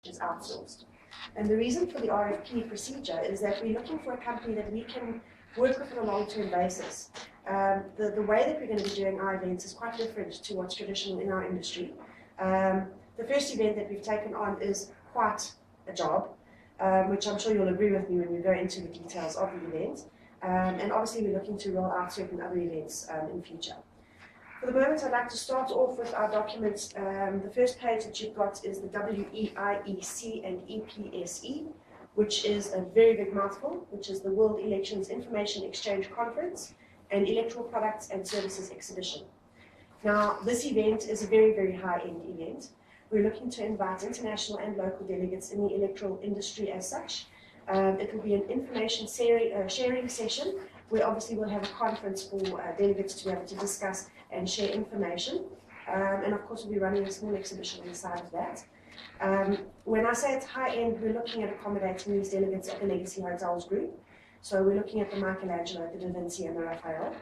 is outsourced. And the reason for the RFP procedure is that we're looking for a company that we can work with on a long-term basis. The way that we're going to be doing our events is quite different to what's traditional in our industry. The first event that we've taken on is quite a job, which I'm sure you'll agree with me when we go into the details of the event. And obviously we're looking to roll out certain other events in future. For the moment, I'd like to start off with our documents. The first page that you've got is the WEIEC and EPSE, which is a very big mouthful, which is the World Elections Information Exchange Conference and Electoral Products and Services Exhibition. Now, this event is a very, very high-end event. We're looking to invite international and local delegates in the electoral industry as such. It will be an information sharing session where obviously we'll have a conference for delegates to be able to discuss and share information. And of course we'll be running a small exhibition on the side of that. When I say it's high-end, we're looking at accommodating these delegates at the Legacy Hotels Group. So we're looking at the Michelangelo, the Da Vinci and the Raphael.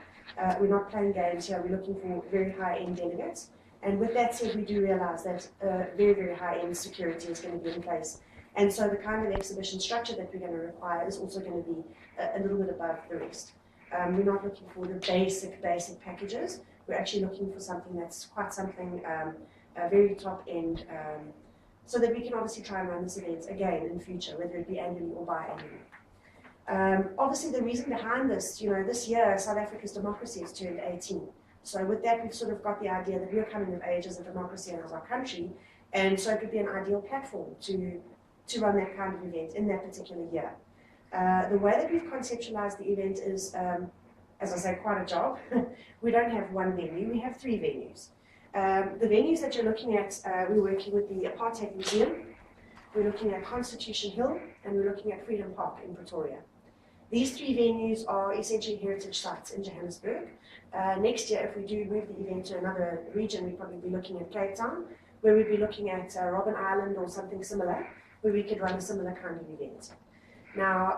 We're not playing games here, we're looking for very high-end delegates. And with that said, we do realize that very, very high-end security is going to be in place. And so the kind of exhibition structure that we're going to require is also going to be a little bit above the rest. We're not looking for the basic packages. We're actually looking for something that's quite something very top end, so that we can obviously try and run this event again in the future, whether it be annually or biannually. Obviously the reason behind this, this year South Africa's democracy has turned 18. So with that we've sort of got the idea that we're coming of age as a democracy and as our country, and so it would be an ideal platform to run that kind of event in that particular year. The way that we've conceptualized the event is, as I say, quite a job. We don't have one venue, we have 3 venues. The venues that you're looking at, we're working with the Apartheid Museum, we're looking at Constitution Hill, and we're looking at Freedom Park in Pretoria. These 3 venues are essentially heritage sites in Johannesburg. Next year, if we do move the event to another region, we'd probably be looking at Cape Town, where we'd be looking at Robben Island or something similar, where we could run a similar kind of event. Now,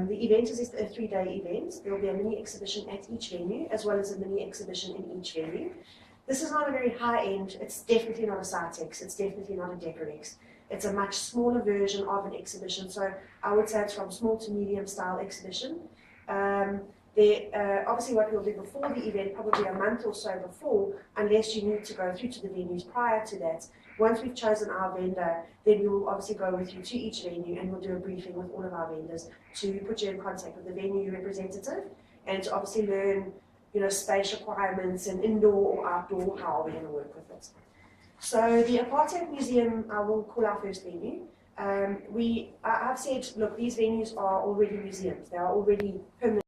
the event is a 3-day event. There will be a mini exhibition at each venue, as well as a mini exhibition in each venue. This is not a very high-end, it's definitely not a Citex, it's definitely not a Decorex. It's a much smaller version of an exhibition, so I would say it's from small to medium style exhibition. Obviously what we'll do before the event, probably a month or so before, unless you need to go through to the venues prior to that, once we've chosen our vendor, then we will obviously go with you to each venue and we'll do a briefing with all of our vendors to put you in contact with the venue representative and to obviously learn, space requirements and indoor or outdoor, how are we going to work with it. So the Apartheid Museum, I will call our first venue. I've said, look, these venues are already museums. They are already permanent